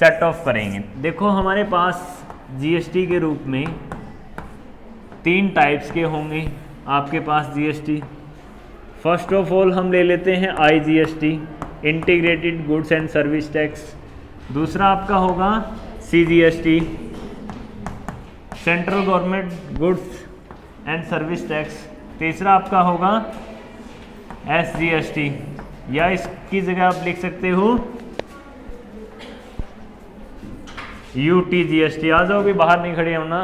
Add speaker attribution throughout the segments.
Speaker 1: Set of करेंगे। देखो हमारे पास जीएसटी के रूप में 3 टाइप्स के होंगे आपके पास जीएसटी। फर्स्ट ऑफ ऑल हम ले लेते हैं IGST, integrated goods and service tax. दूसरा आपका होगा CGST, central government goods and service tax. तीसरा आपका होगा एसजीएसटी, या इसकी जगह आप लिख सकते हो यूटीजीएसटी। आ जाओ भी, बाहर नहीं खड़े होना।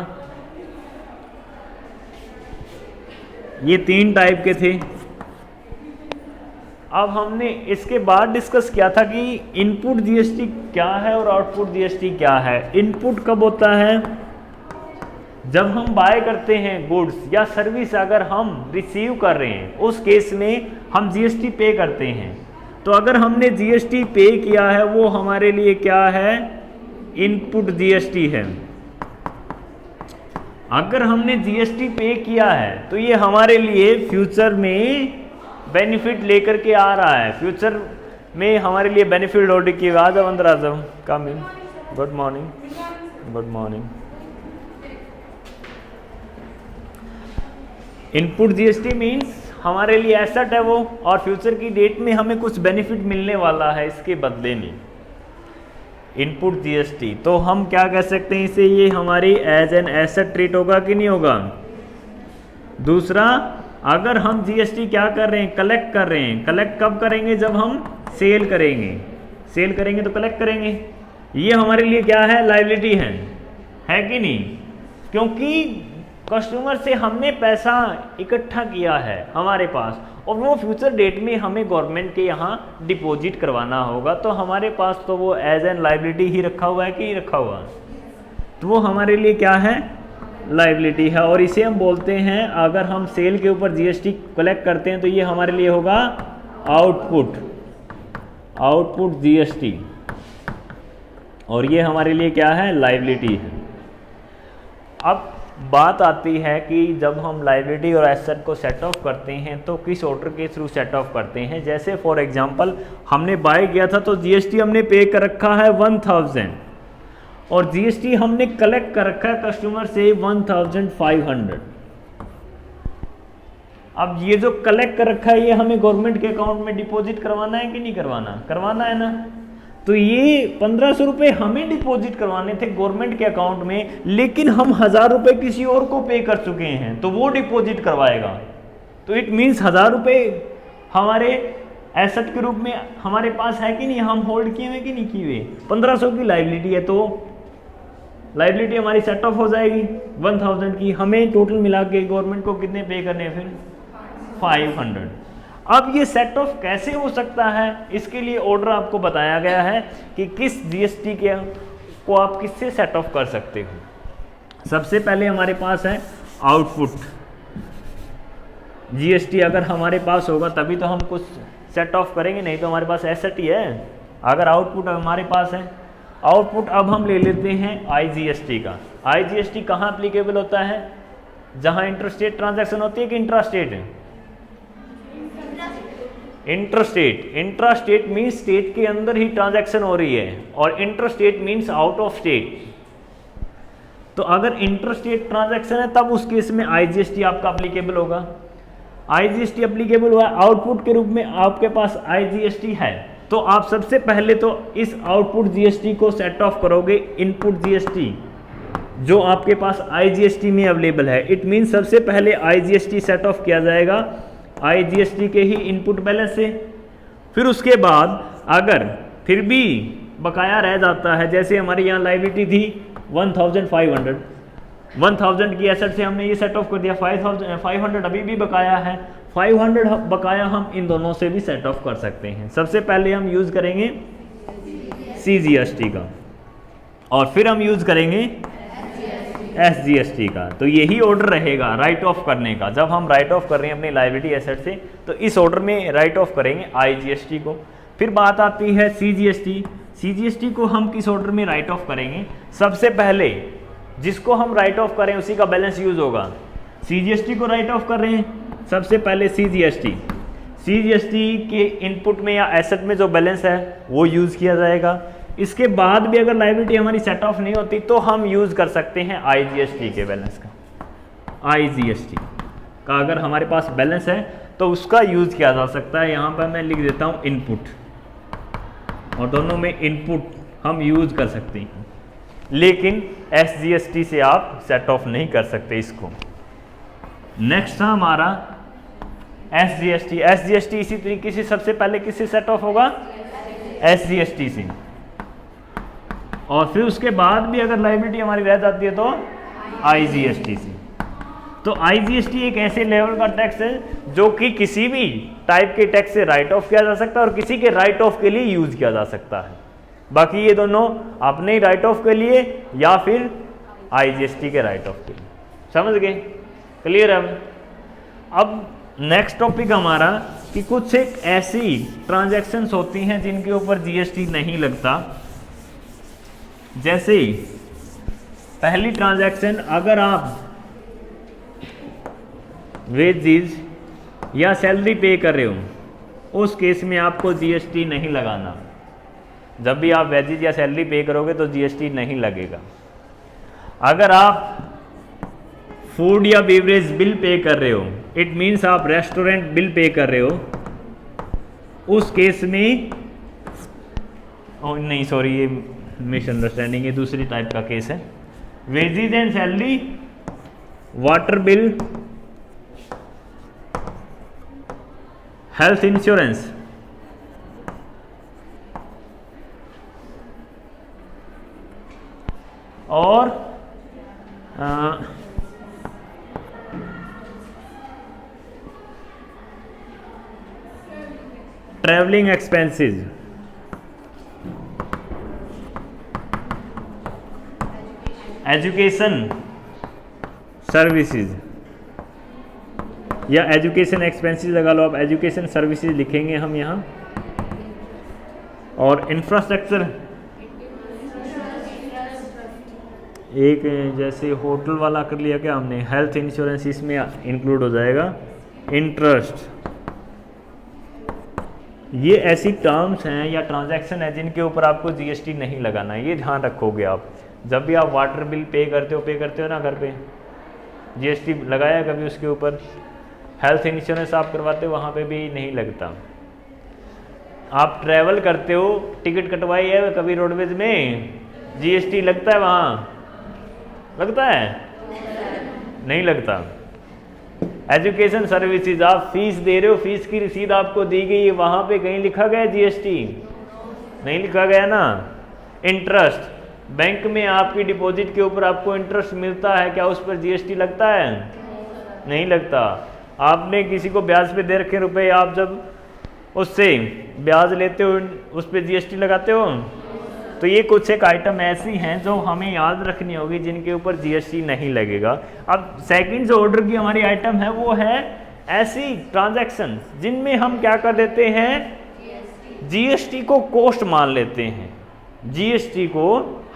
Speaker 1: ये 3 टाइप के थे। अब हमने इसके बाद डिस्कस किया था कि इनपुट जीएसटी क्या है और आउटपुट जीएसटी क्या है। इनपुट कब होता है? जब हम बाय करते हैं गुड्स या सर्विस, अगर हम रिसीव कर रहे हैं उस केस में हम जीएसटी पे करते हैं। तो अगर हमने जीएसटी पे किया है वो हमारे लिए क्या है? इनपुट जीएसटी है। अगर हमने जीएसटी पे किया है तो ये हमारे लिए फ्यूचर में बेनिफिट लेकर के आ रहा है। फ्यूचर में हमारे लिए बेनिफिट होने की आ जाओ अंदर आ जाओ। Come in, good morning, good morning. Input GST means हमारे लिए एसेट है वो, और फ्यूचर की डेट में हमें कुछ बेनिफिट मिलने वाला है इसके बदले में। इनपुट जीएसटी तो हम क्या कह सकते हैं इसे, ये हमारी एज एन एसेट ट्रीट होगा कि नहीं होगा। दूसरा, अगर हम जीएसटी क्या कर रहे हैं? कलेक्ट कर रहे हैं। कलेक्ट कब करेंगे? जब हम सेल करेंगे। सेल करेंगे तो कलेक्ट करेंगे। ये हमारे लिए क्या है? लायबिलिटी है कि नहीं? क्योंकि कस्टमर से हमने पैसा इकट्ठा किया है हमारे पास, और वो फ्यूचर डेट में हमें गवर्नमेंट के यहाँ डिपॉजिट करवाना होगा, तो हमारे पास तो वो एज एन लायबिलिटी ही रखा हुआ है कि नहीं रखा हुआ? तो वो हमारे लिए क्या है? लायबिलिटी है। और इसे हम बोलते हैं, अगर हम सेल के ऊपर जीएसटी कलेक्ट करते हैं तो ये हमारे लिए होगा आउटपुट, आउटपुट जीएसटी, और ये हमारे लिए क्या है? लायबिलिटी है। अब बात आती है कि जब हम लायबिलिटी और एसेट को सेट ऑफ करते हैं तो किस ऑर्डर के थ्रू सेट ऑफ करते हैं। जैसे फॉर एग्जांपल हमने बाय किया था तो जीएसटी हमने पे कर रखा है 1000, और जीएसटी हमने कलेक्ट कर रखा है कस्टमर से 1500। अब ये जो कलेक्ट कर रखा है ये हमें गवर्नमेंट के अकाउंट में डिपॉजिट करवाना है कि नहीं करवाना? करवाना है ना। तो ये 1500 रुपये हमें डिपॉजिट करवाने थे गवर्नमेंट के अकाउंट में, लेकिन हम 1000 रुपये किसी और को पे कर चुके हैं तो वो डिपॉजिट करवाएगा। तो इट मीन्स 1000 रुपये हमारे एसेट के रूप में हमारे पास है कि नहीं, हम होल्ड किए हुए कि नहीं किए हुए। 1500 की लायबिलिटी है तो लायबिलिटी हमारी सेट ऑफ हो जाएगी 1000 की। हमें टोटल मिला के गवर्नमेंट को कितने पे करने हैं फिर? 500। अब ये सेट ऑफ कैसे हो सकता है, इसके लिए ऑर्डर आपको बताया गया है कि किस जीएसटी के को आप किससे सेट ऑफ कर सकते हो। सबसे पहले हमारे पास है आउटपुट जीएसटी। अगर हमारे पास होगा तभी तो हम कुछ सेट ऑफ करेंगे, नहीं तो हमारे पास एसेट ही है। अगर आउटपुट हमारे पास है, आउटपुट अब हम ले लेते हैं आईजीएसटी का। आईजीएसटी कहाँ एप्लीकेबल होता है? जहाँ इंटरस्टेट ट्रांजैक्शन होती है कि इंट्रास्टेट है? इंट्रास्टेट। इंट्रास्टेट मीन्स स्टेट के अंदर ही ट्रांजैक्शन हो रही है, और intrastate means out of state. तो अगर इंट्रास्टेट ट्रांजैक्शन है तब उस केस में आईजीएसटी आपका एप्लीकेबल होगा। आईजीएसटी एप्लीकेबल हुआ, आउटपुट के रूप में आपके पास आईजीएसटी है, तो आप सबसे पहले तो इस आउटपुट जीएसटी को सेट ऑफ करोगे इनपुट जीएसटी जो आपके पास आईजीएसटी में अवेलेबल है। इट मीन्स सबसे पहले आईजीएसटी सेट ऑफ किया जाएगा आईजीएसटी के ही इनपुट बैलेंस से। फिर उसके बाद अगर फिर भी बकाया रह जाता है, जैसे हमारी यहाँ लायबिलिटी थी 1500, 1000 की एसेट से हमने ये सेट ऑफ कर दिया, 500 अभी भी बकाया है, 500 बकाया हम इन दोनों से भी सेट ऑफ कर सकते हैं। सबसे पहले हम यूज करेंगे सीजीएसटी का, और फिर हम यूज करेंगे एसजीएसटी का। तो यही ऑर्डर रहेगा राइट ऑफ करने का। जब हम राइट ऑफ कर रहे हैं अपनी लायबिलिटी एसेट से, तो इस ऑर्डर में राइट ऑफ करेंगे आईजीएसटी को। फिर बात आती है सीजीएसटी। सीजीएसटी को हम किस ऑर्डर में राइट ऑफ करेंगे? सबसे पहले जिसको हम राइट ऑफ करें उसी का बैलेंस यूज होगा। सीजीएसटी को राइट ऑफ कर रहे हैं, सबसे पहले सीजीएसटी के इनपुट में या एसेट में जो बैलेंस है वो यूज किया जाएगा। इसके बाद भी अगर लायबिलिटी हमारी सेट ऑफ नहीं होती तो हम यूज कर सकते हैं आईजीएसटी के बैलेंस का। आईजीएसटी का अगर हमारे पास बैलेंस है तो उसका यूज किया जा सकता है। यहाँ पर मैं लिख देता हूँ इनपुट, और दोनों में इनपुट हम यूज कर सकते हैं, लेकिन एसजीएसटी से आप सेट ऑफ नहीं कर सकते इसको। नेक्स्ट था हमारा एसजीएसटी। एसजीएसटी इसी तरीके से सबसे पहले किससे सेट ऑफ होगा? एसजीएसटी से, और फिर उसके बाद भी अगर लायबिलिटी हमारी रह जाती है तो आईजीएसटी से। तो आईजीएसटी एक ऐसे लेवल का टैक्स है जो कि किसी भी टाइप के टैक्स से राइट ऑफ किया जा सकता है और किसी के राइट ऑफ के लिए यूज किया जा सकता है। बाकी ये दोनों अपने ही राइट ऑफ के लिए या फिर आईजीएसटी के राइट ऑफ के लिए। समझ गए? क्लियर है? अब नेक्स्ट टॉपिक हमारा कि कुछ एक ऐसी ट्रांजैक्शंस होती हैं जिनके ऊपर जीएसटी नहीं लगता। जैसे पहली ट्रांजैक्शन, अगर आप वेजेस या सैलरी पे कर रहे हो उस केस में आपको जीएसटी नहीं लगाना। जब भी आप वेजेस या सैलरी पे करोगे तो जीएसटी नहीं लगेगा। अगर आप फूड या बेवरेज बिल पे कर रहे हो, इट मीन्स आप रेस्टोरेंट बिल पे कर रहे हो, उस केस में नहीं सॉरी ये मिसअंडरस्टैंडिंग, ये दूसरी टाइप का केस है। Wages and salary, water bill, health insurance, और ट्रैवलिंग एक्सपेंसेस, एजुकेशन सर्विसेज या एजुकेशन एक्सपेंसेस लगा लो आप, एजुकेशन सर्विसेज लिखेंगे हम यहाँ। और इंफ्रास्ट्रक्चर, एक जैसे होटल वाला कर लिया क्या हमने, हेल्थ इंश्योरेंस इसमें इंक्लूड हो जाएगा। इंटरेस्ट, ये ऐसी टर्म्स हैं या ट्रांजैक्शन है जिनके ऊपर आपको जीएसटी नहीं लगाना है। ये ध्यान रखोगे आप। जब भी आप वाटर बिल पे करते हो ना घर पे, जीएसटी लगाया कभी उसके ऊपर। हेल्थ इंश्योरेंस आप करवाते हो वहाँ पे भी नहीं लगता। आप ट्रैवल करते हो, टिकट कटवाई है कभी रोडवेज में, जीएसटी लगता है वहाँ? लगता है? नहीं लगता। एजुकेशन सर्विसेज, आप फीस दे रहे हो, फीस की रसीद आपको दी गई है, वहाँ पे कहीं लिखा गया जीएसटी? नहीं लिखा गया ना। इंटरेस्ट, बैंक में आपकी डिपॉजिट के ऊपर आपको इंटरेस्ट मिलता है, क्या उस पर जीएसटी लगता है? नहीं लगता। आपने किसी को ब्याज पे दे रखे रुपए, आप जब उससे ब्याज लेते हो उस पर जीएसटी लगाते हो? तो ये कुछ एक आइटम ऐसी हैं जो हमें याद रखनी होगी जिनके ऊपर जीएसटी नहीं लगेगा। अब सेकंड जो ऑर्डर की हमारी आइटम है वो है ऐसी ट्रांजैक्शन जिनमें हम क्या कर देते हैं, जीएसटी को कॉस्ट मान लेते हैं। जीएसटी को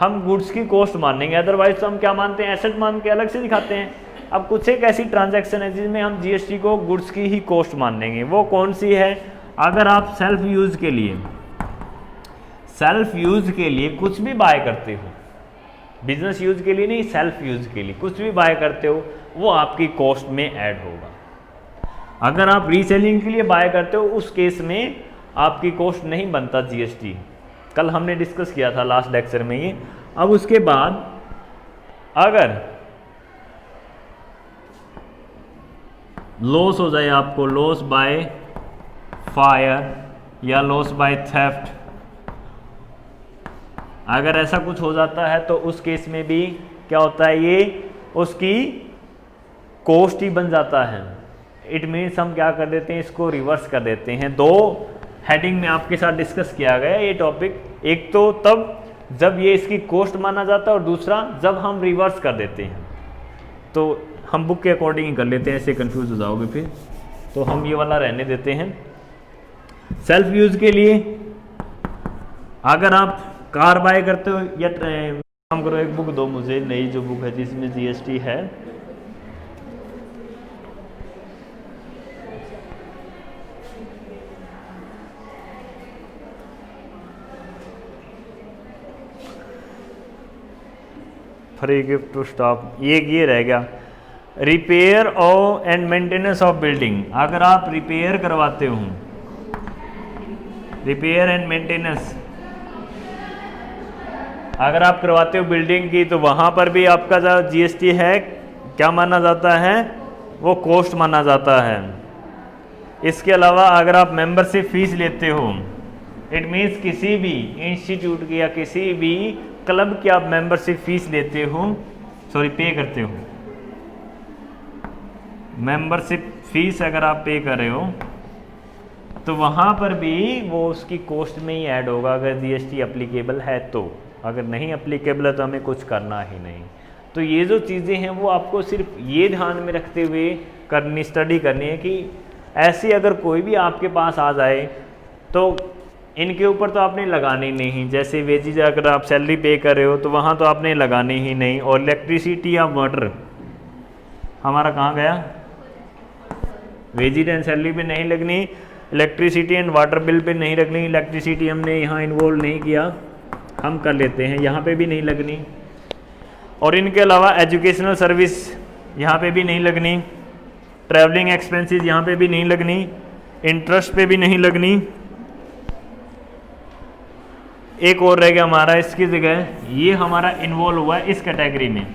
Speaker 1: हम गुड्स की कॉस्ट मानेंगे, अदरवाइज तो हम क्या मानते हैं, एसेट मान के अलग से दिखाते हैं। अब कुछ एक ऐसी ट्रांजैक्शन है जिसमें हम जीएसटी को गुड्स की ही कॉस्ट मानेंगे। वो कौन सी है? अगर आप सेल्फ यूज के लिए कुछ भी बाय करते हो, बिजनेस यूज के लिए नहीं, सेल्फ यूज के लिए कुछ भी बाय करते हो, वो आपकी कॉस्ट में ऐड होगा। अगर आप रीसेलिंग के लिए बाय करते हो उस केस में आपकी कॉस्ट नहीं बनता जीएसटी। कल हमने डिस्कस किया था लास्ट लेक्चर में ये। अब उसके बाद अगर लॉस हो जाए आपको, लॉस बाय फायर या लॉस बाय थेफ्ट, अगर ऐसा कुछ हो जाता है तो उस केस में भी क्या होता है, ये उसकी कॉस्ट ही बन जाता है। इट मीन्स हम क्या कर देते हैं, इसको रिवर्स कर देते हैं। दो हेडिंग में आपके साथ डिस्कस किया गया ये टॉपिक। एक तो तब जब ये इसकी कॉस्ट माना जाता है और दूसरा जब हम रिवर्स कर देते हैं। तो हम बुक के अकॉर्डिंग ही कर लेते हैं, ऐसे कंफ्यूज हो जाओगे फिर, तो हम ये वाला रहने देते हैं। सेल्फ यूज के लिए अगर आप कार बाय करते हो या काम करो, एक बुक दो मुझे, नई जो बुक है जिसमें जीएसटी है। फ्री गिफ्ट टू स्टाफ, ये रह गया। रिपेयर और एंड मेंटेनेंस ऑफ बिल्डिंग, अगर आप रिपेयर करवाते हो, रिपेयर एंड मेंटेनेंस अगर आप करवाते हो बिल्डिंग की, तो वहाँ पर भी आपका जो जीएसटी है क्या माना जाता है, वो कॉस्ट माना जाता है। इसके अलावा अगर आप मेंबरशिप फीस लेते हो, इट मीन्स किसी भी इंस्टीट्यूट की या किसी भी क्लब की आप मेंबरशिप फीस लेते हो, सॉरी पे करते हो, मेंबरशिप फीस अगर आप पे कर रहे हो तो वहाँ पर भी वो उसकी कॉस्ट में ही ऐड होगा अगर जीएसटी एप्लीकेबल है तो। अगर नहीं एप्लीकेबल है तो हमें कुछ करना ही नहीं। तो ये जो चीज़ें हैं वो आपको सिर्फ ये ध्यान में रखते हुए स्टडी करनी है कि ऐसी अगर कोई भी आपके पास आ जाए तो इनके ऊपर तो आपने लगानी नहीं। जैसे वेजेज अगर आप सैलरी पे कर रहे हो तो वहाँ तो आपने लगानी ही नहीं। और इलेक्ट्रिसिटी या वाटर हमारा कहाँ गया, वेजेज एंड सैलरी पे नहीं लगनी, electricity and water bill pay नहीं लगनी। इलेक्ट्रिसिटी हमने यहाँ इन्वॉल्व नहीं किया, हम कर लेते हैं, यहाँ पे भी नहीं लगनी। और इनके अलावा एजुकेशनल सर्विस यहाँ पे भी नहीं लगनी, ट्रैवलिंग एक्सपेंसेस यहाँ पे भी नहीं लगनी, इंटरेस्ट पे भी नहीं लगनी। एक और रह गया हमारा इसकी जगह, ये हमारा इन्वॉल्व हुआ है इस कैटेगरी में,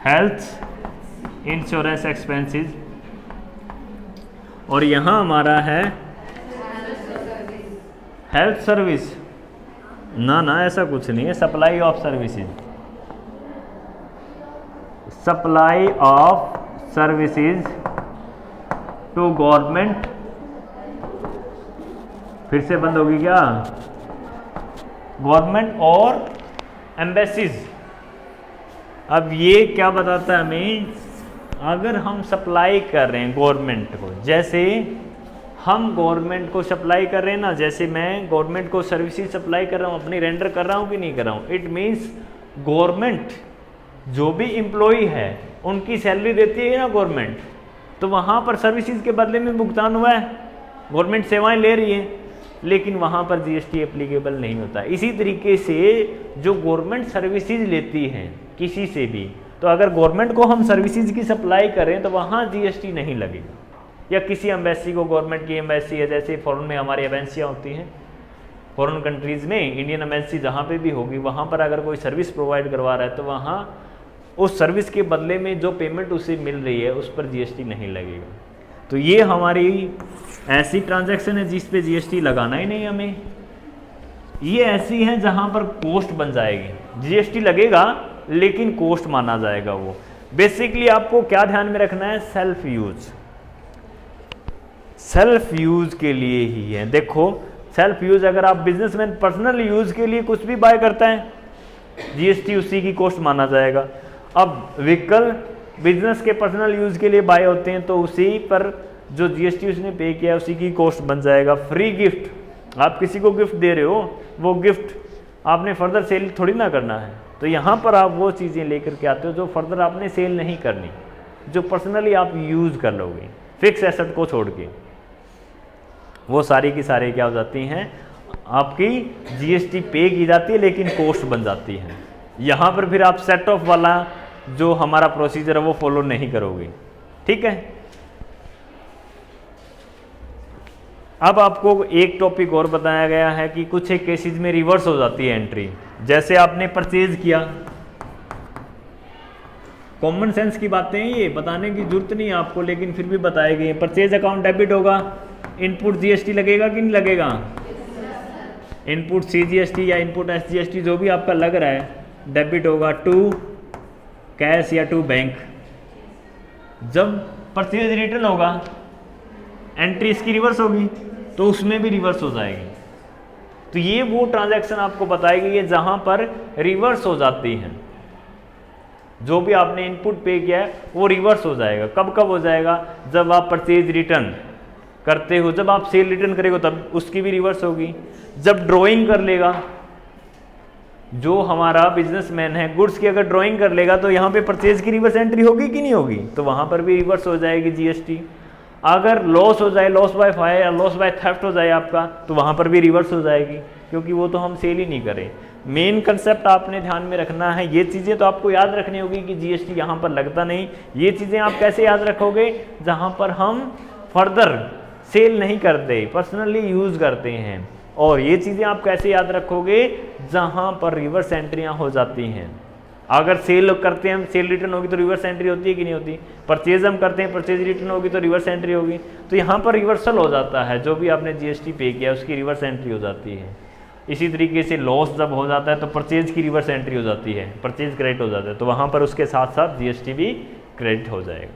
Speaker 1: हेल्थ इंश्योरेंस एक्सपेंसेस। और यहाँ हमारा है हेल्थ सर्विस, ना ऐसा कुछ नहीं है, supply of services, supply of services to government, फिर से बंद होगी क्या, गवर्नमेंट और एम्बेसीज। अब ये क्या बताता है हमें, अगर हम सप्लाई कर रहे हैं गवर्नमेंट को, जैसे हम गवर्नमेंट को सप्लाई कर रहे हैं ना, जैसे मैं गवर्नमेंट को सर्विसेज सप्लाई कर रहा हूँ, अपनी रेंडर कर रहा हूँ कि नहीं कर रहा हूँ, इट मीन्स गवर्नमेंट जो भी एम्प्लॉई है उनकी सैलरी देती है ना गवर्नमेंट, तो वहाँ पर सर्विसेज के बदले में भुगतान हुआ है, गवर्नमेंट सेवाएं ले रही है, लेकिन वहाँ पर जीएसटी एप्लीकेबल नहीं होता। इसी तरीके से जो गवर्नमेंट सर्विसेज लेती हैं किसी से भी, तो अगर गवर्नमेंट को हम सर्विसेज की सप्लाई करें तो वहाँ जीएसटी नहीं लगेगा। या किसी एम्बेसी को, गवर्नमेंट की एम्बेसी है, जैसे फॉरेन में हमारी एम्बेसियाँ होती हैं, फॉरेन कंट्रीज़ में इंडियन एम्बेसी जहाँ पे भी होगी, वहाँ पर अगर कोई सर्विस प्रोवाइड करवा रहा है तो वहाँ उस सर्विस के बदले में जो पेमेंट उसे मिल रही है उस पर जीएसटी नहीं लगेगा। तो ये हमारी ऐसी ट्रांजैक्शन है जिस पे जीएसटी लगाना ही नहीं हमें। ये ऐसी है जहाँ पर कॉस्ट बन जाएगी, जीएसटी लगेगा लेकिन कॉस्ट माना जाएगा वो। बेसिकली आपको क्या ध्यान में रखना है, सेल्फ यूज, सेल्फ यूज के लिए ही है। देखो सेल्फ यूज, अगर आप बिजनेसमैन पर्सनल यूज के लिए कुछ भी बाय करता है, जीएसटी उसी की कॉस्ट माना जाएगा। अब व्हीकल बिजनेस के पर्सनल यूज के लिए बाय होते हैं तो उसी पर जो जीएसटी उसने पे किया उसी की कॉस्ट बन जाएगा। फ्री गिफ्ट, आप किसी को गिफ्ट दे रहे हो, वो गिफ्ट आपने फर्दर सेल थोड़ी ना करना है, तो यहाँ पर आप वो चीज़ें लेकर के आते हो जो फर्दर आपने सेल नहीं करनी, जो पर्सनली आप यूज कर लोगे, फिक्स एसेट को छोड़ के, वो सारी की सारी क्या हो जाती हैं, आपकी जीएसटी पे की जाती है लेकिन कॉस्ट बन जाती है। यहाँ पर फिर आप सेट ऑफ वाला जो हमारा प्रोसीजर है वो फॉलो नहीं करोगे, ठीक है। अब आपको एक टॉपिक और बताया गया है कि कुछ एक केसेस में रिवर्स हो जाती है एंट्री। जैसे आपने परचेज किया, कॉमन सेंस की बातें हैं, ये बताने की जरूरत नहीं है आपको, लेकिन फिर भी बताए गए। परचेज अकाउंट डेबिट होगा, इनपुट जीएसटी लगेगा कि नहीं लगेगा, इनपुट सीजीएसटी या इनपुट एसजीएसटी जो भी आपका लग रहा है डेबिट होगा टू कैश या टू बैंक। जब परचेज रिटर्न होगा एंट्री इसकी रिवर्स होगी तो उसमें भी रिवर्स हो जाएगी। तो ये वो ट्रांजैक्शन आपको बताई गई है जहां पर रिवर्स हो जाती हैं, जो भी आपने इनपुट पे किया है वो रिवर्स हो जाएगा। कब कब हो जाएगा, जब आप परचेज रिटर्न करते हो, जब आप सेल रिटर्न करेगा तब उसकी भी रिवर्स होगी। जब ड्राइंग कर लेगा, जो हमारा बिजनेसमैन है गुड्स की अगर ड्राइंग कर लेगा तो यहाँ पे परचेज की रिवर्स एंट्री होगी कि नहीं होगी, तो वहाँ पर भी रिवर्स हो जाएगी जीएसटी। अगर लॉस हो जाए, लॉस बाय फायर या लॉस बाय थेफ्ट हो जाए आपका, तो वहाँ पर भी रिवर्स हो जाएगी, क्योंकि वो तो हम सेल ही नहीं करें। मेन कंसेप्ट आपने ध्यान में रखना है, ये चीज़ें तो आपको याद रखनी होगी कि जीएसटी यहाँ पर लगता नहीं। ये चीज़ें आप कैसे याद रखोगे, जहाँ पर हम फर्दर सेल नहीं करते, पर्सनली यूज़ करते हैं। और ये चीज़ें आप कैसे याद रखोगे, जहाँ पर रिवर्स एंट्रियाँ हो जाती हैं। अगर सेल करते हैं हम, सेल रिटर्न होगी तो रिवर्स एंट्री होती है कि नहीं होती, परचेज हम करते हैं, परचेज रिटर्न होगी तो रिवर्स एंट्री होगी। तो यहाँ पर रिवर्सल हो जाता है, जो भी आपने जीएसटी पे किया उसकी रिवर्स एंट्री हो जाती है। इसी तरीके से लॉस जब हो जाता है तो परचेज की रिवर्स एंट्री हो जाती है, परचेज क्रेडिट हो जाता है, तो वहाँ पर उसके साथ साथ जीएसटी भी क्रेडिट हो जाएगा।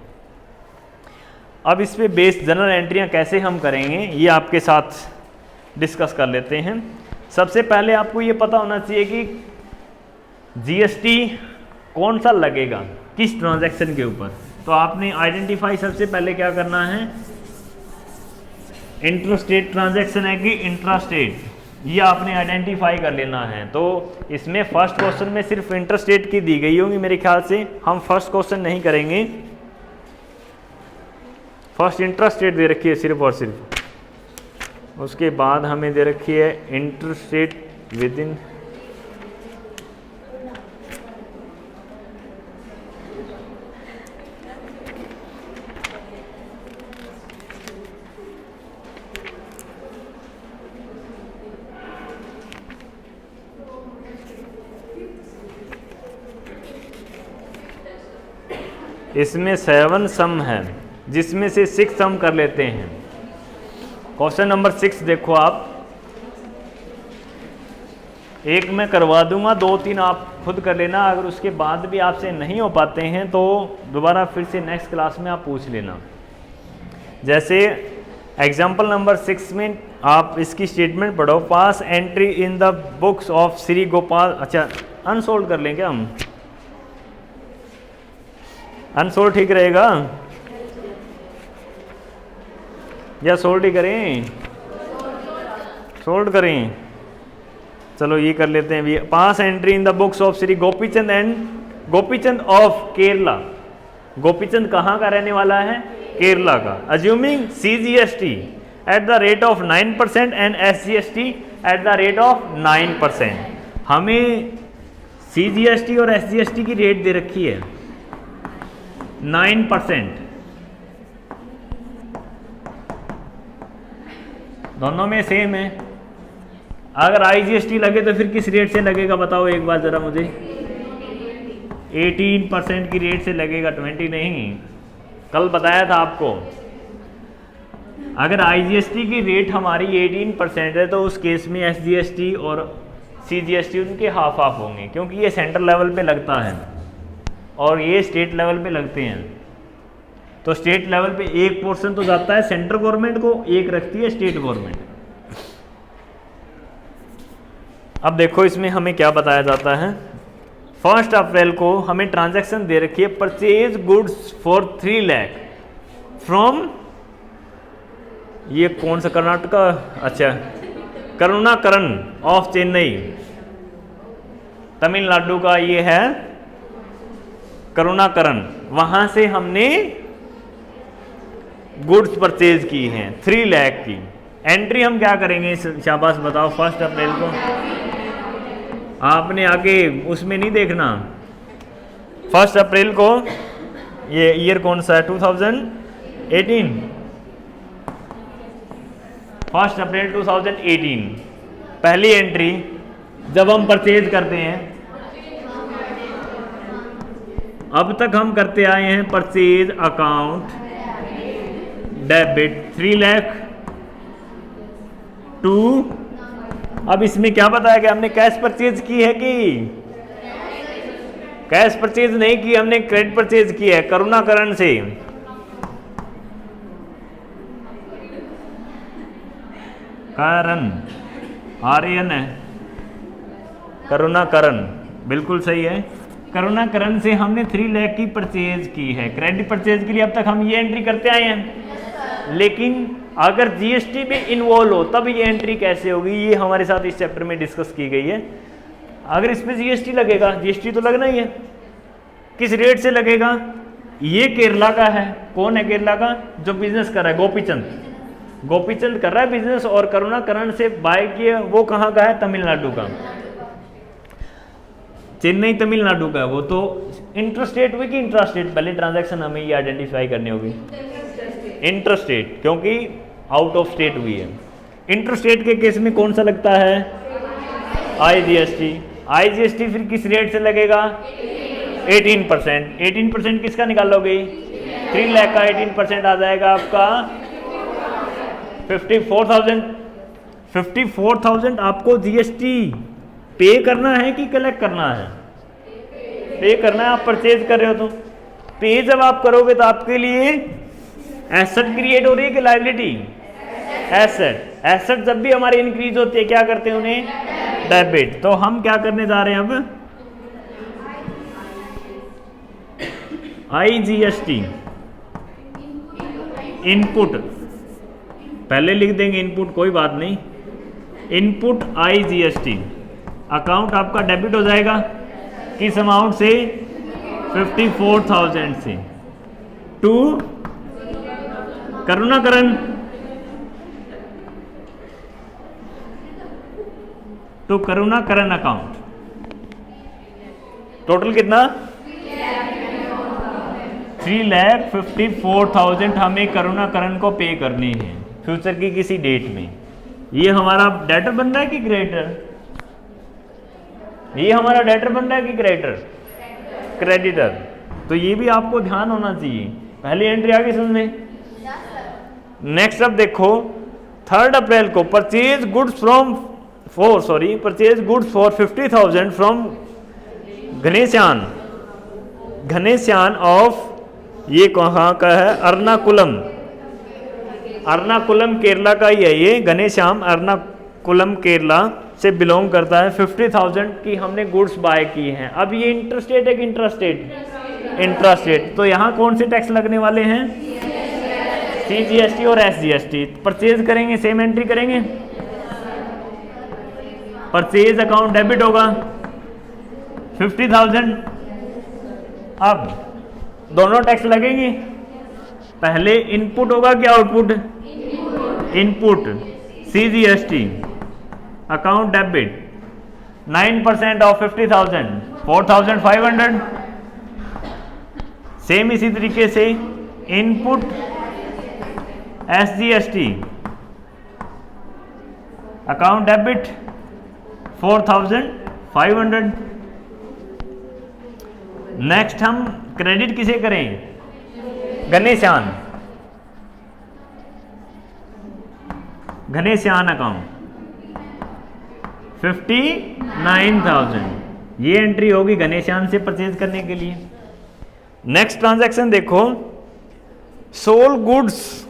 Speaker 1: अब इस पे बेस्ड जनरल एंट्रियाँ कैसे हम करेंगे ये आपके साथ डिस्कस कर लेते हैं। सबसे पहले आपको ये पता होना चाहिए कि जीएसटी कौन सा लगेगा किस ट्रांजैक्शन के ऊपर। तो आपने आइडेंटिफाई सबसे पहले क्या करना है, इंट्रास्टेट ट्रांजैक्शन है कि इंट्रास्टेट, ये आपने आइडेंटिफाई कर लेना है। तो इसमें फर्स्ट क्वेश्चन में सिर्फ इंट्रास्टेट की दी गई होगी मेरे ख्याल से, हम फर्स्ट क्वेश्चन नहीं करेंगे। फर्स्ट इंट्रास्टेट दे रखी है सिर्फ और सिर्फ, उसके बाद हमें दे रखी है इंट्रास्टेट विद इन इसमें 7 सम है, जिसमें से 6 सम कर लेते हैं। क्वेश्चन नंबर 6 देखो आप, एक मैं करवा दूंगा, 2-3 आप खुद कर लेना। अगर उसके बाद भी आपसे नहीं हो पाते हैं तो दोबारा फिर से नेक्स्ट क्लास में आप पूछ लेना। जैसे एग्जाम्पल नंबर 6 में आप इसकी स्टेटमेंट पढ़ो, pass entry in the books of Shri Gopal. अच्छा, अनसोल्ड कर लें क्या हम, अनसोल्ड ठीक रहेगा या सोल्ड ही करें, सोल्ड करें, चलो ये कर लेते हैं। Pass entry in the books of Shri Gopichand and Gopichand of Kerala. Gopichand कहाँ का रहने वाला है, केरला का। Assuming CGST at the rate of 9% and SGST at the rate of 9%। हमें सीजीएसटी और एसजीएसटी की रेट दे रखी है 9%, दोनों में सेम है। अगर आईजीएसटी लगे तो फिर किस रेट से लगेगा बताओ एक बार जरा मुझे। 18% की रेट से लगेगा, 20 नहीं, कल बताया था आपको। अगर आईजीएसटी की रेट हमारी 18% है तो उस केस में एसजीएसटी और सीजीएसटी उनके हाफ हाफ होंगे, क्योंकि ये सेंट्रल लेवल पे लगता है और ये स्टेट लेवल पे लगते हैं। तो स्टेट लेवल पे एक पोर्शन तो जाता है सेंट्रल गवर्नमेंट को, एक रखती है स्टेट गवर्नमेंट। अब देखो इसमें हमें क्या बताया जाता है। 1 अप्रैल को हमें ट्रांजैक्शन दे रखी है, purchase goods for 3 lakh from, ये कौन सा कर्नाटका, अच्छा करुणाकरण ऑफ चेन्नई, तमिलनाडु का ये है करुणाकरण। वहां से हमने गुड्स परचेज की हैं 3 लाख की। एंट्री हम क्या करेंगे, शाबाश बताओ। 1 अप्रैल को आपने आगे उसमें नहीं देखना। 1 अप्रैल को, ये ईयर कौन सा है, 2018, 1 अप्रैल 2018 पहली एंट्री जब हम परचेज करते हैं। अब तक हम करते आए हैं purchase account debit 3 lakh to, अब इसमें क्या बताया गया, हमने कैश परचेज की है कि कैश परचेज नहीं की, हमने क्रेडिट परचेज की है करुणाकरण से। करण आर्यन है, करुणाकरण बिल्कुल सही है। करुणाकरण से हमने 3 लाख की परचेज की है। क्रेडिट परचेज के लिए अब तक हम ये एंट्री करते आए हैं, लेकिन अगर जीएसटी में इन्वॉल्व हो तब ये एंट्री कैसे होगी, ये हमारे साथ इस चैप्टर में डिस्कस की गई है। अगर इसमें जीएसटी लगेगा, जीएसटी तो लगना ही है, किस रेट से लगेगा, ये केरला का है। कौन है केरला का, जो बिजनेस कर रहा है, गोपीचंद, गोपीचंद कर रहा है बिजनेस, और करुणाकरण से बाय किए वो कहाँ का है, तमिलनाडु का। चेन्नई तमिलनाडु का है वो, तो इंटरस्टेट हुई कि इंट्रास्टेट? पहले ट्रांजैक्शन हमें ये आइडेंटिफाई करनी होगी, इंटरस्टेट, क्योंकि आउट ऑफ स्टेट हुई है। इंटरस्टेट के केस में कौन सा लगता है? IGST। IGST फिर किस रेट से लगेगा? 18%। 18% किसका निकालोगे? 3 लाख का 18% आ जाएगा आपका 54,000। 54,000 आपको GST पे करना है कि कलेक्ट करना है? पे करना है। आप परचेज कर रहे हो तो पे जब आप करोगे तो आपके लिए एसेट क्रिएट हो रही है कि लायबिलिटी? एसेट। एसेट जब भी हमारे इंक्रीज होती है क्या करते हैं उन्हें? डेबिट। तो हम क्या करने जा रहे हैं अब? IGST इनपुट, पहले लिख देंगे इनपुट, कोई बात नहीं। इनपुट IGST अकाउंट आपका डेबिट हो जाएगा किस अमाउंट से? 54,000 से टू करुणाकरण, तो करुणाकरण अकाउंट। टोटल कितना? 3,54,000 हमें करुणाकरण को पे करने हैं फ्यूचर की किसी डेट में। ये हमारा डेटर बन रहा है कि क्रेडिटर? ये हमारा डेटर बन रहा है कि क्रेडिटर? क्रेडिटर। तो ये भी आपको ध्यान होना चाहिए। पहली एंट्री आ गई समझ में? नेक्स्ट अब देखो 3 अप्रैल को purchase goods for 50,000 from Ghanshyam of, ये कहाँ का है? अर्नाकुलम। अर्नाकुलम केरला का ही है ये। घनेश्याम अर्नाकुलम केरला से बिलोंग करता है। 50,000 की हमने गुड्स बाय की हैं। अब ये इंटरस्टेट है कि इंट्रास्टेट? इंट्रास्टेट। तो यहाँ कौन से टैक्स लगने वाले हैं? CGST और SGST। परचेज करेंगे, सेम एंट्री करेंगे। परचेज अकाउंट डेबिट होगा 50,000। अब दोनों टैक्स लगेंगे। पहले इनपुट होगा कि output? Input. CGST account debit 9% of 50,000 4,500। Same इसी तरीके से input SGST account debit 4,500। Next हम क्रेडिट किसे करें? घनेश्यान अकाउंट 59,000। ये एंट्री होगी घनेश्यान से परचेज करने के लिए। नेक्स्ट ट्रांजैक्शन देखो, sold goods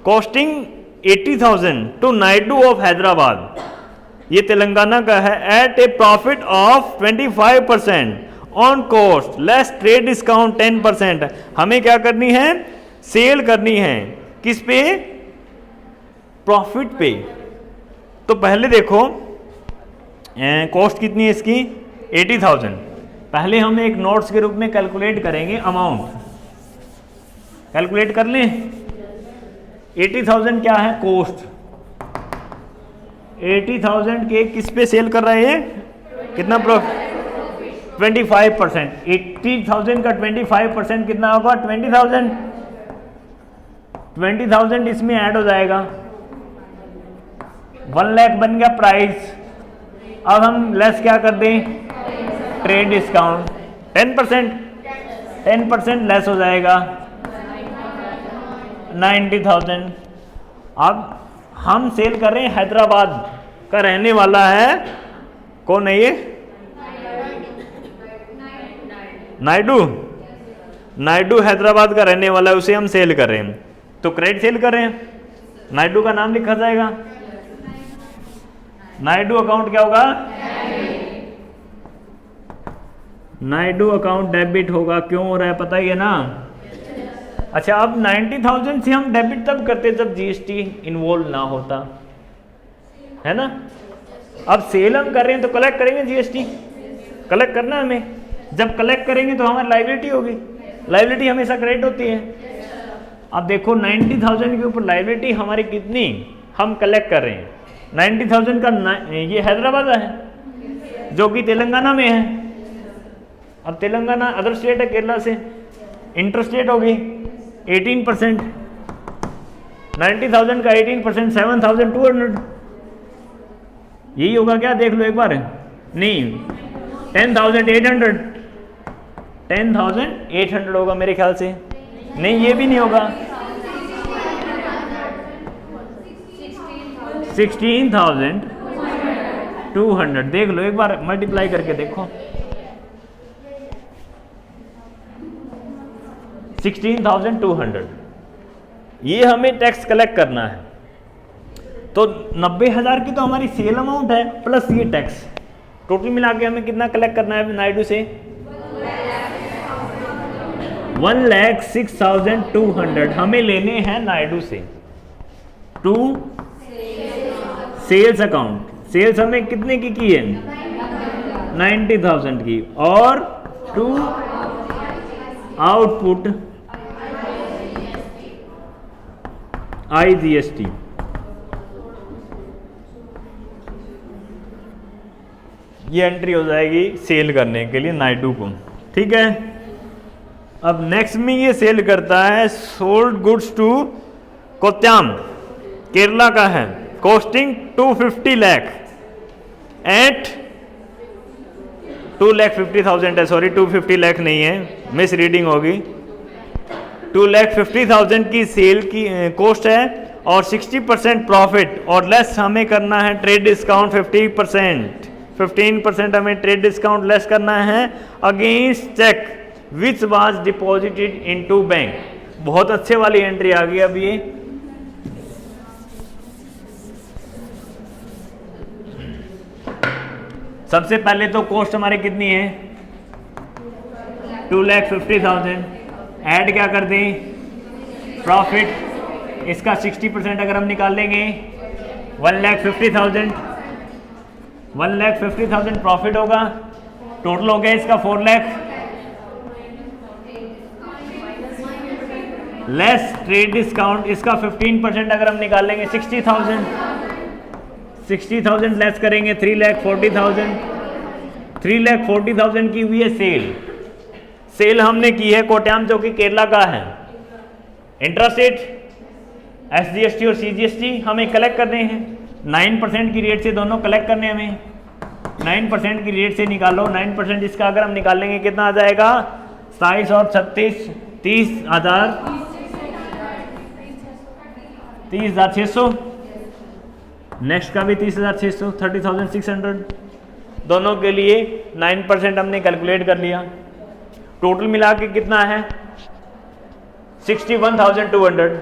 Speaker 1: costing 80,000 to Naidu of Hyderabad, ये तेलंगाना का है, at a profit of 25% on cost less trade discount 10%। हमें क्या करनी है? सेल करनी है। किस पे? प्रॉफिट पे। तो पहले देखो कॉस्ट कितनी है इसकी? 80,000। पहले हम एक नोट्स के रूप में कैलकुलेट करेंगे अमाउंट। कैलकुलेट कर लें। 80,000 क्या है? कॉस्ट। 80,000 के किस पे सेल कर रहे हैं? कितना प्रॉफिट? 25%। 80,000 का 25% कितना होगा? 20,000। 20,000 इसमें ऐड हो जाएगा। 1 लाख बन गया प्राइस। अब हम लेस क्या कर दें? Trade discount 10%। 10% लेस हो जाएगा 90,000। अब हम सेल कर रहे हैं, हैदराबाद का रहने वाला है, कौन है ये? नायडू हैदराबाद का रहने वाला है, उसे हम सेल कर रहे हैं। तो क्रेडिट सेल कर रहे हैं, नायडू का नाम लिखा जाएगा। नायडू अकाउंट क्या होगा? नायडू अकाउंट डेबिट होगा। क्यों हो रहा है पता ही है ना? अच्छा, अब 90,000 से हम डेबिट तब करते जब जीएसटी इन्वॉल्व ना होता, है ना। अब सेल हम कर रहे हैं तो कलेक्ट करेंगे, जीएसटी कलेक्ट करना हमें। जब कलेक्ट करेंगे तो हमारी लायबिलिटी होगी। लायबिलिटी हमेशा क्रेडिट होती है। अब देखो 90,000 के ऊपर लायबिलिटी हमारी कितनी हम कलेक्ट कर रहे हैं। 90,000 का ये हैदराबाद है जो कि तेलंगाना में है। अब तेलंगाना अदर स्टेट है केरला से, इंटर स्टेट होगी 18%, 90,000 का 18% 7,200, यही होगा क्या, देख लो एक बार। नहीं 10,800, 10,800 होगा मेरे ख्याल से। नहीं ये भी नहीं होगा, 16,200, देख लो एक बार मल्टीप्लाई करके देखो, 16,200, ये हमें टैक्स कलेक्ट करना है। तो 90,000 की तो हमारी सेल अमाउंट है प्लस ये टैक्स, टोटल मिला के हमें कितना कलेक्ट करना है नायडू से, 1,06,200 हमें लेने हैं नायडू से टू सेल्स अकाउंट। सेल्स हमें कितने की है, 90,000 की, और टू आउटपुट IGST। ये एंट्री हो जाएगी सेल करने के लिए नायडू को, ठीक है। अब नेक्स्ट में ये सेल करता है सोल्ड गुड्स टू कोत्याम, केरला का है, कॉस्टिंग 250 लाख एट 2,50,000 है, सॉरी 250 लाख नहीं है, मिस रीडिंग होगी, 2,50,000 की सेल की कॉस्ट है और 60% प्रॉफिट, और लेस हमें करना है ट्रेड डिस्काउंट 50%, 15% हमें ट्रेड डिस्काउंट लेस करना है against cheque which was deposited into bank. बहुत अच्छे वाली एंट्री आ गई। अब ये सबसे पहले तो कॉस्ट हमारी कितनी है, 2,50,000, ऐड क्या कर दें, प्रॉफिट, इसका 60% अगर हम निकाल लेंगे 1,50,000, 1,50,000 प्रॉफिट होगा, टोटल हो गया इसका 4 लाख, लेस ट्रेड डिस्काउंट, इसका 15% अगर हम निकाल लेंगे 60,000, 60,000 लेस करेंगे 3,40,000, 3,40,000 की हुई है सेल। सेल हमने की है कोट्याम जो कि केरला का है, इंट्रास्टेट SGST और CGST हमें कलेक्ट करने हैं, 9% की रेट से दोनों कलेक्ट करने हमें, 9% की रेट से निकालो, 9% इसका अगर हम निकाल लेंगे कितना आ जाएगा, 27 और 36 30,600, नेक्स्ट का भी 30,600, 30,600, दोनों के लिए 9% हमने कैलकुलेट कर लिया, टोटल मिला के कितना है 61,200,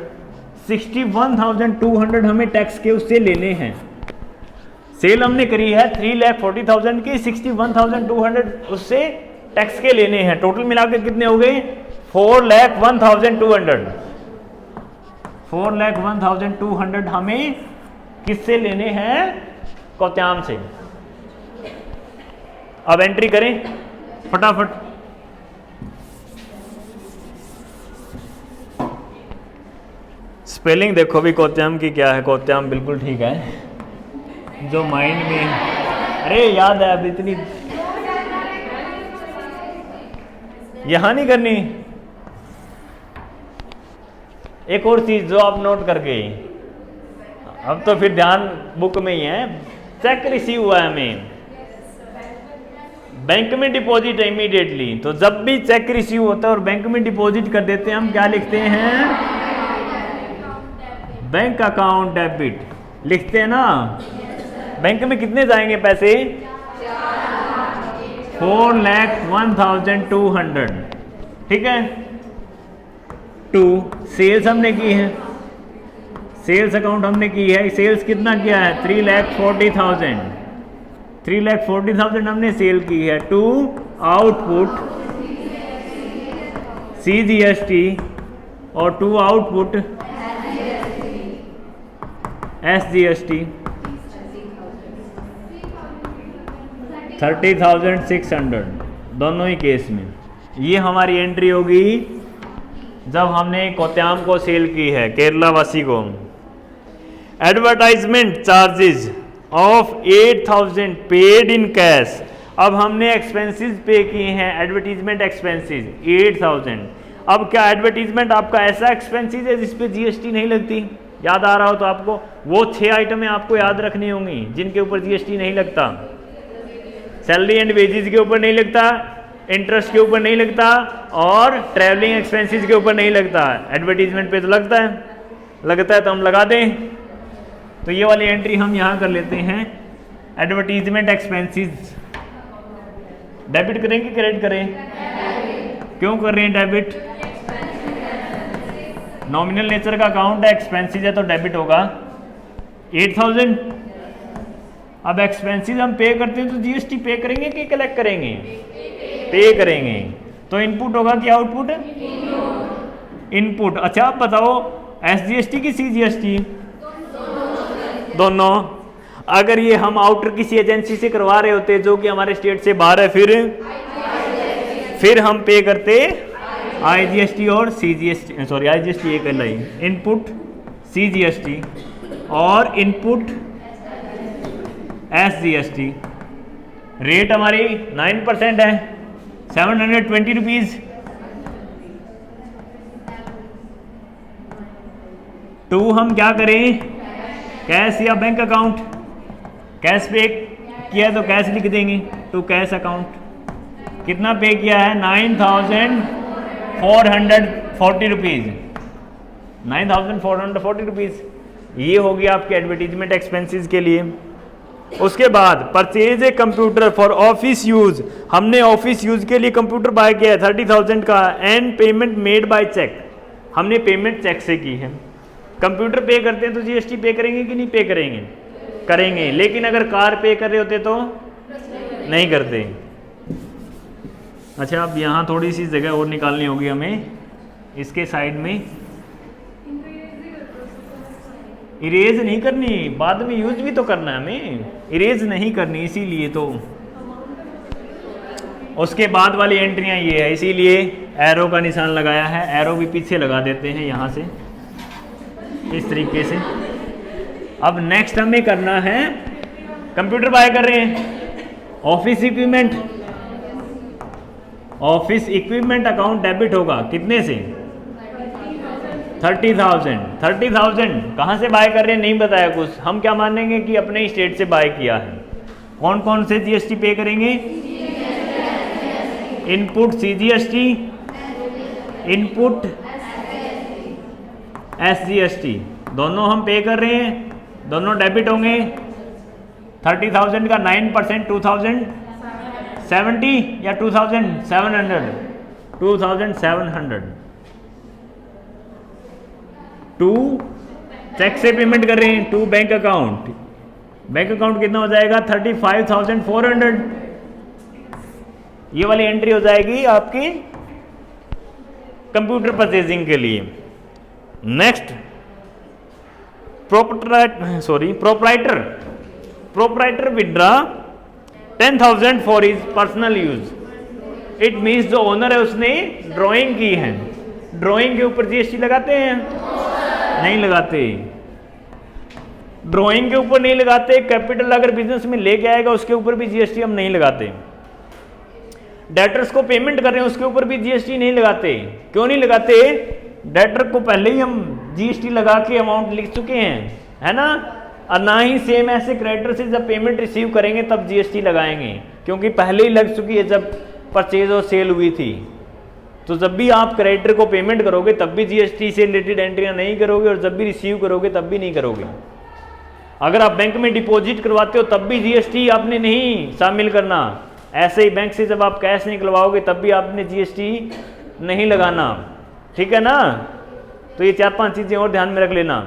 Speaker 1: 61,200 हमें टैक्स के उससे लेने हैं। सेल हमने करी है 3,40,000 की, 61,200 उससे टैक्स के लेने हैं, टोटल मिला के कितने हो गए 4,01,200, 4,01,200 हमें किससे लेने हैं, कोत्याम से। अब एंट्री करें फटाफट, स्पेलिंग देखो भी कोत्याम की क्या है, कोत्याम बिल्कुल ठीक है जो माइंड में, अरे याद है अब इतनी यहां नहीं करनी। एक और चीज जो आप नोट करके, अब तो फिर ध्यान बुक में ही है, चेक रिसीव हुआ है हमें, बैंक में डिपॉजिट है इमीडिएटली, तो जब भी चेक रिसीव होता है और बैंक में डिपॉजिट कर देते हैं हम क्या लिखते हैं, बैंक अकाउंट डेबिट लिखते हैं ना। बैंक में कितने जाएंगे पैसे, 4,01,200, ठीक है। टू सेल्स हमने की है, सेल्स अकाउंट हमने की है, सेल्स कितना किया है 3,40,000, 3,40,000 हमने सेल की है, टू आउटपुट CGST और टू आउटपुट SGST 30,600, दोनों ही केस में ये हमारी एंट्री होगी जब हमने कोत्याम को सेल की है केरला वासी को। Advertisement charges of 8,000 paid in cash अब हमने एक्सपेंसेस पे किए हैं, एडवर्टीजमेंट एक्सपेंसेस 8000। अब क्या एडवर्टीजमेंट आपका ऐसा एक्सपेंसेस है जिस पे जीएसटी नहीं लगती? याद आ रहा हो तो आपको वो 6 आइटमें आपको याद रखनी होंगी जिनके ऊपर जीएसटी नहीं लगता। सैलरी एंड वेजेस के ऊपर नहीं लगता, इंटरेस्ट के ऊपर नहीं लगता और ट्रैवलिंग एक्सपेंसेस के ऊपर नहीं लगता। एडवर्टीजमेंट पे तो लगता है तो हम लगा दें। तो ये वाली एंट्री हम यहाँ कर लेते हैं, एडवर्टीजमेंट एक्सपेंसेस। डेबिट करेंगे क्रेडिट करें? क्यों कर रहे हैं डेबिट? नॉमिनल नेचर का अकाउंट है, एक्सपेंसेस है तो डेबिट होगा 8000। अब एक्सपेंसेस हम पे करते हैं तो जीएसटी पे करेंगे कि कलेक्ट करेंगे? पे करेंगे। तो इनपुट होगा कि आउटपुट? इनपुट। अच्छा आप बताओ एसजीएसटी की सीजीएसटी? दोनों। अगर ये हम आउटर किसी एजेंसी से करवा रहे होते जो कि हमारे स्टेट से बाहर है, फिर हम पे करते आईजीएसटी और सीजीएसटी, सॉरी आईजीएसटी एक अलग ही, इनपुट सीजीएसटी और इनपुट एसजीएसटी। रेट हमारी 9% है, 720 रुपीज। टू हम क्या करें? कैश या बैंक अकाउंट? कैश पे किया तो कैश लिख देंगे, टू कैश अकाउंट। कितना पे किया है? 9440 रुपीज, 9440 रुपीज। ये हो गया आपके एडवर्टीजमेंट एक्सपेंसेस के लिए। उसके बाद purchase a computer for office use, हमने ऑफिस यूज के लिए कंप्यूटर बाय किया है 30,000 का। And payment made by cheque, हमने पेमेंट चेक से की है। कंप्यूटर पे करते हैं तो जीएसटी पे करेंगे कि नहीं पे करेंगे? करेंगे। लेकिन अगर कार पे कर रहे होते तो नहीं करते। अच्छा अब यहाँ थोड़ी सी जगह और निकालनी होगी हमें, इसके साइड में इरेज नहीं करनी, बाद में यूज भी तो करना है हमें, इरेज नहीं करनी, इसीलिए तो। उसके बाद वाली एंट्रियां ये है, इसीलिए एरो का निशान लगाया है। एरो भी पीछे लगा देते हैं यहाँ से, इस तरीके से। अब नेक्स्ट हमें करना है, कंप्यूटर बाय कर रहे हैं, office equipment. Office equipment account debit होगा कितने से? 30,000। 30,000 कहाँ से बाय कर रहे हैं नहीं बताया कुछ, हम क्या मानेंगे कि अपने ही स्टेट से बाय किया है। कौन कौन से जीएसटी पे करेंगे? इनपुट सीजीएसटी, इनपुट एसजीएसटी, दोनों हम पे कर रहे हैं, दोनों डेबिट होंगे। 30,000 का 9% 2070 या 2700? 2700। टू चेक से पेमेंट कर रहे हैं, to bank account. Bank account कितना हो जाएगा? 35,400। ये वाली एंट्री हो जाएगी आपकी कंप्यूटर परचेजिंग के लिए। Next proprietor withdraw 10,000 for his personal use. It means जो ओनर है उसने ड्राइंग की है, ड्राइंग के ऊपर जीएसटी लगाते हैं? नहीं लगाते, ड्राइंग के ऊपर नहीं लगाते। कैपिटल अगर बिजनेस में लेके आएगा उसके ऊपर भी जीएसटी हम नहीं लगाते। डेटर्स को पेमेंट कर रहे हैं उसके ऊपर भी जीएसटी नहीं लगाते। क्यों नहीं लगाते? डेटर को पहले ही हम जीएसटी लगा के अमाउंट लिख चुके हैं, है ना। और ना ही सेम ऐसे क्रेडिटर से जब पेमेंट रिसीव करेंगे तब जीएसटी लगाएंगे, क्योंकि पहले ही लग चुकी है जब परचेज और सेल हुई थी। तो जब भी आप क्रेडिटर को पेमेंट करोगे तब भी जीएसटी से रिलेटेड एंट्रियां नहीं करोगे, और जब भी रिसीव करोगे तब भी नहीं करोगे। अगर आप बैंक में डिपॉजिट करवाते हो तब भी जीएसटी आपने नहीं शामिल करना। ऐसे ही बैंक से जब आप कैश निकलवाओगे तब भी आपने जीएसटी नहीं लगाना, ठीक है ना। तो ये 4-5 चीजें और ध्यान में रख लेना।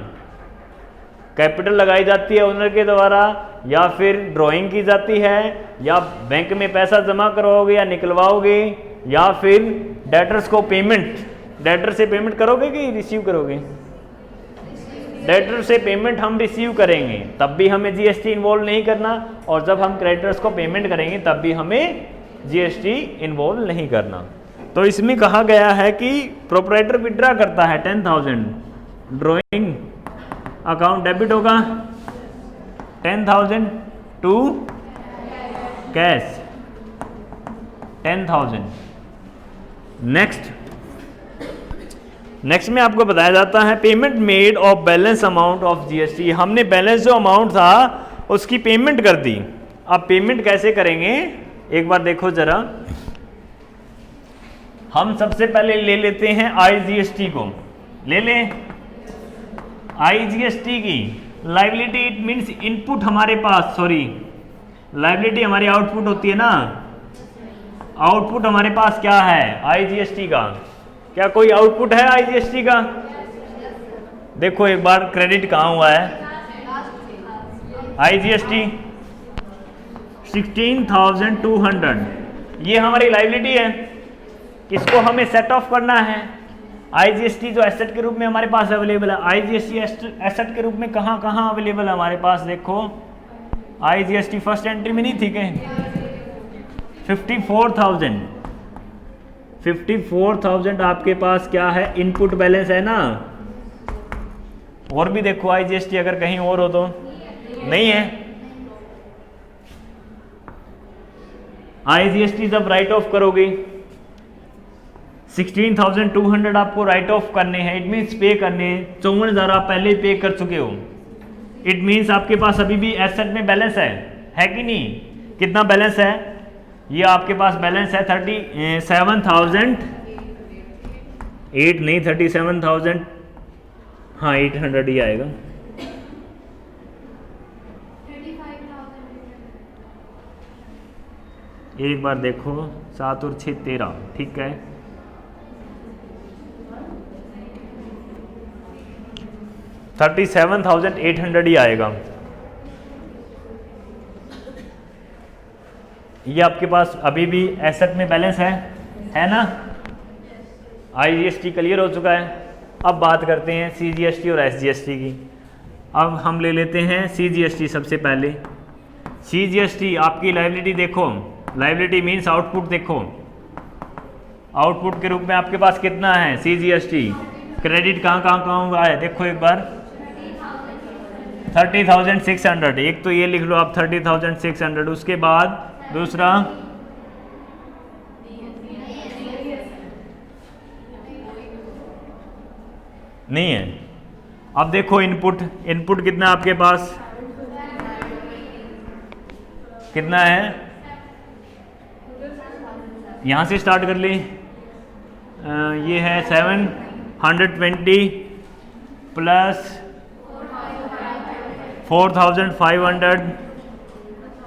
Speaker 1: कैपिटल लगाई जाती है ओनर के द्वारा, या फिर ड्राइंग की जाती है, या बैंक में पैसा जमा करवाओगे या निकलवाओगे, या फिर डेटर्स को पेमेंट, डेटर से पेमेंट करोगे कि रिसीव करोगे? डेटर से पेमेंट हम रिसीव करेंगे तब भी हमें जीएसटी इन्वॉल्व नहीं करना, और जब हम क्रेडिटर्स को पेमेंट करेंगे तब भी हमें जीएसटी इन्वॉल्व नहीं करना। तो इसमें कहा गया है कि प्रोपराइटर विड्रा करता है 10,000, ड्राइंग अकाउंट डेबिट होगा 10,000 टू कैश, 10,000। नेक्स्ट में आपको बताया जाता है payment made of balance amount of GST. हमने बैलेंस जो अमाउंट था उसकी पेमेंट कर दी। अब पेमेंट कैसे करेंगे एक बार देखो जरा। हम सबसे पहले ले लेते हैं आईजीएसटी को, ले लें आईजीएसटी की लायबिलिटी। इट मींस इनपुट हमारे पास, सॉरी लायबिलिटी हमारी आउटपुट होती है ना, आउटपुट हमारे पास क्या है आईजीएसटी का। क्या कोई आउटपुट है आईजीएसटी का? देखो एक बार क्रेडिट कहाँ हुआ है आईजीएसटी 16,200, ये हमारी लायबिलिटी है। इसको हमें सेट ऑफ करना है। आईजीएसटी जो एसेट के रूप में हमारे पास अवेलेबल है, आईजीएसटी एसेट के रूप में कहाँ कहाँ अवेलेबल है हमारे पास। देखो आईजीएसटी फर्स्ट एंट्री में नहीं थी क्या? 54,000 आपके पास क्या है इनपुट बैलेंस है ना। और भी देखो आईजीएसटी अगर कहीं और हो तो नहीं है। आईजीएसटी जब राइट ऑफ करोगे 16,200 आपको राइट ऑफ करने हैं। इट मीन्स पे करने हैं 54,000 आप पहले पे कर चुके हो। इट मीन्स आपके पास अभी भी एसेट में बैलेंस है कि नहीं? कितना बैलेंस है? ये आपके पास बैलेंस है 37,008 नहीं 37,000, हाँ 800 ही आएगा। एक बार देखो 7 और 6 13, ठीक है। $37,800 ही आएगा। ये आपके पास अभी भी एसेट में बैलेंस है ना। आईजीएसटी क्लियर हो चुका है। अब बात करते हैं सीजीएसटी और एसजीएसटी की। अब हम ले लेते हैं सीजीएसटी सबसे पहले। सीजीएसटी आपकी लायबिलिटी देखो, लायबिलिटी मीन्स आउटपुट देखो, आउटपुट के रूप में आपके पास कितना है सीजीएसटी। क्रेडिट कहाँ हुआ है देखो एक बार 30,600। एक तो ये लिख लो आप 30,600। उसके बाद दूसरा नहीं है। अब देखो इनपुट कितना आपके पास कितना है, यहां से स्टार्ट कर ले। ये है 720 प्लस 4,500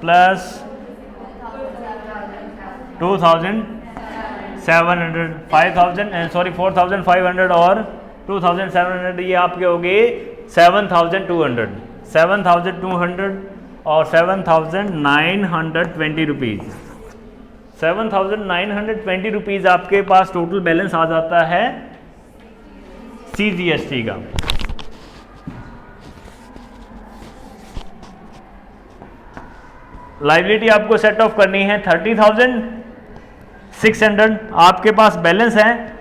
Speaker 1: प्लस 2,700 4,500 और 2,700, ये आपके हो गए 7,200 और 7,920 रुपीज़। 7,920 रुपीज़ आपके पास टोटल बैलेंस आ जाता है सीजीएसटी का। लायबिलिटी आपको सेट ऑफ करनी है 30,600, आपके पास बैलेंस है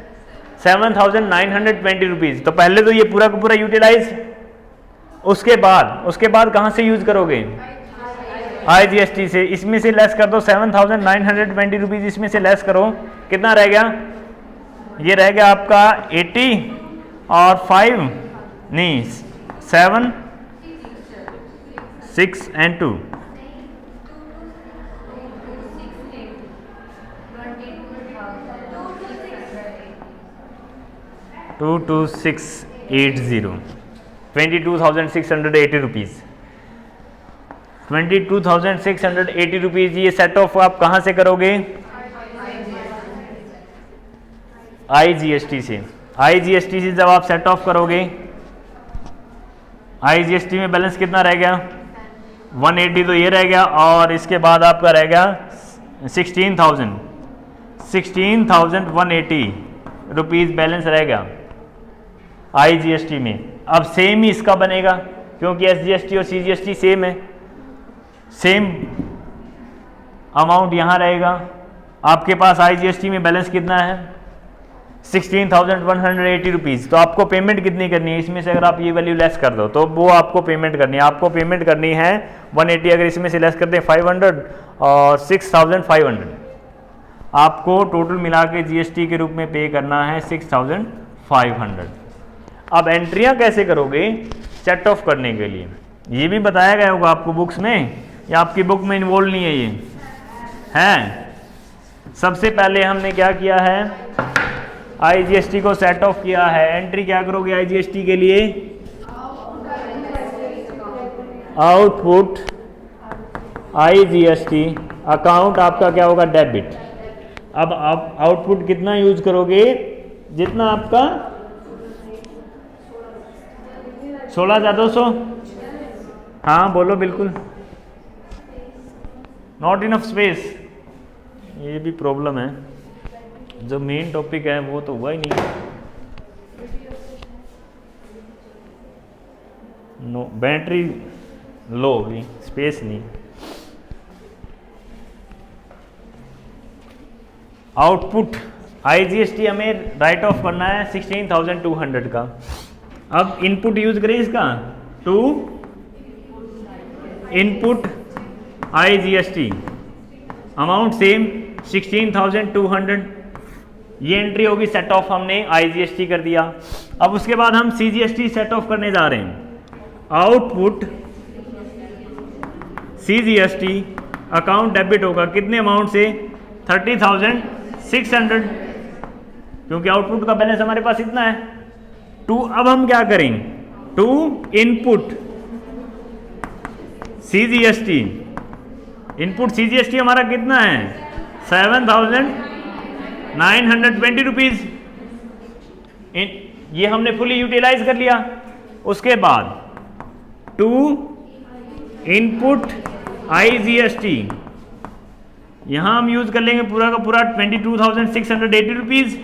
Speaker 1: 7,920 रुपीज़। तो पहले तो ये पूरा का पूरा यूटिलाइज, उसके बाद कहाँ से यूज करोगे आईजीएसटी से। इसमें से लेस कर दो 7,920 रुपीज़, इसमें से लेस करो कितना रह गया, ये रह गया आपका 80 और 5 नहीं 7 6 and 2 22,680 22,680 रुपीज़। 22,680 रुपीज़ ये सेट ऑफ आप कहाँ से करोगे आईजीएसटी से। आईजीएसटी से जब आप सेट ऑफ करोगे, आईजीएसटी में बैलेंस कितना रह गया 180, तो ये रह गया और इसके बाद आपका रह गया 16,180 रुपीज़ बैलेंस रह गया आईजीएसटी में। अब सेम ही इसका बनेगा क्योंकि एसजीएसटी और सीजीएसटी सेम है, सेम अमाउंट यहाँ रहेगा। आपके पास आईजीएसटी में बैलेंस कितना है 16,180 रुपीज़। तो आपको पेमेंट कितनी करनी है इसमें से, अगर आप ये वैल्यू लेस कर दो तो वो आपको पेमेंट करनी है। आपको पेमेंट करनी है 180, अगर इसमें से लेस करते हैं 500 और 6,500। आपको टोटल मिला के जीएसटी के रूप में पे करना है 6500। अब एंट्रियां कैसे करोगे सेट ऑफ करने के लिए, ये भी बताया गया होगा आपको बुक्स में, या आपकी बुक में इन्वॉल्व नहीं है ये है। सबसे पहले हमने क्या किया है, आईजीएसटी को सेट ऑफ किया है। एंट्री क्या करोगे आईजीएसटी के लिए, आउटपुट आईजीएसटी अकाउंट आपका क्या होगा, डेबिट। अब आप आउटपुट कितना यूज करोगे, जितना आपका 16,200। हाँ बोलो बिल्कुल, नॉट इनफ स्पेस, ये भी प्रॉब्लम है, जो मेन टॉपिक है वो तो हुआ ही नहीं। नो बैटरी लो होगी, स्पेस नहीं। आउटपुट आईजीएसटी हमें राइट ऑफ करना है 16,200 का। अब इनपुट यूज करें इसका, to input IGST amount same 16,200, ये एंट्री होगी सेट ऑफ, हमने आईजीएसटी कर दिया। अब उसके बाद हम सीजीएसटी सेट ऑफ करने जा रहे हैं। आउटपुट सीजीएसटी अकाउंट डेबिट होगा कितने अमाउंट से, 30,600, क्योंकि आउटपुट का बैलेंस हमारे पास इतना है। टू अब हम क्या करें, to input CGST, input CGST हमारा कितना है 7,920 रुपीज, ये हमने फुली यूटिलाइज कर लिया। उसके बाद टू इनपुट आईजीएसटी, यहां हम यूज कर लेंगे पूरा का पूरा 22,680 रुपीज।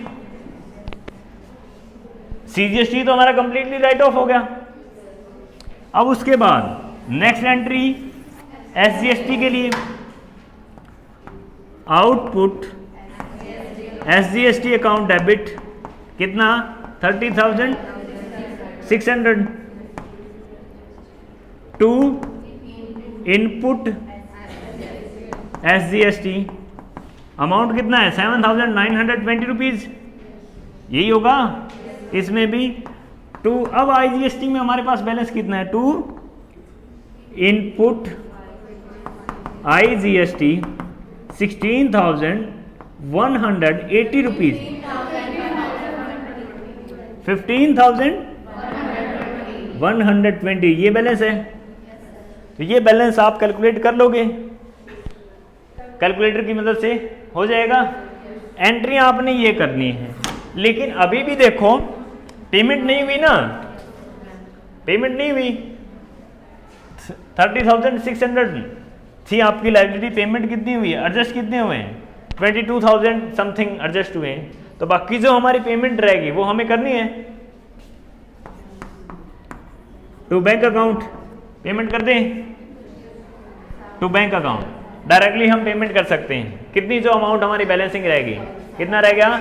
Speaker 1: सीजीएसटी तो हमारा कंप्लीटली राइट ऑफ हो गया। अब उसके बाद नेक्स्ट एंट्री एसजीएसटी के लिए, आउटपुट एसजीएसटी अकाउंट डेबिट कितना 30,600, टू इनपुट एसजीएसटी अमाउंट कितना है 7,920 रुपीज, यही होगा इसमें भी। टू अब आईजीएसटी में हमारे पास बैलेंस कितना है, टू इनपुट आईजीएसटी 16,180 रुपीज, 15,120 ये बैलेंस है। तो ये बैलेंस आप कैलकुलेट कर लोगे, कैलकुलेटर की मदद से हो जाएगा। एंट्री आपने ये करनी है, लेकिन अभी भी देखो पेमेंट नहीं हुई ना, पेमेंट नहीं हुई। 30,600 थी आपकी लाइबिलिटी, पेमेंट कितनी हुई है, एडजस्ट कितने हुए हैं 22,000 समथिंग एडजस्ट हुए हैं। तो बाकी जो हमारी पेमेंट रहेगी वो हमें करनी है। टू बैंक अकाउंट पेमेंट कर दें, टू बैंक अकाउंट डायरेक्टली हम पेमेंट कर सकते हैं। कितनी जो अमाउंट हमारी बैलेंसिंग रहेगी, कितना रह गया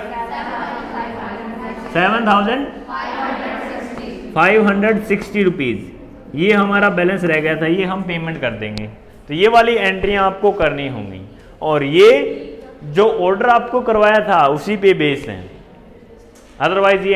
Speaker 1: 7,560 रुपीज, ये हमारा बैलेंस रह गया था, ये हम पेमेंट कर देंगे। तो ये वाली एंट्रियां आपको करनी होंगी, और ये जो ऑर्डर आपको करवाया था उसी पे बेस है, अदरवाइज ये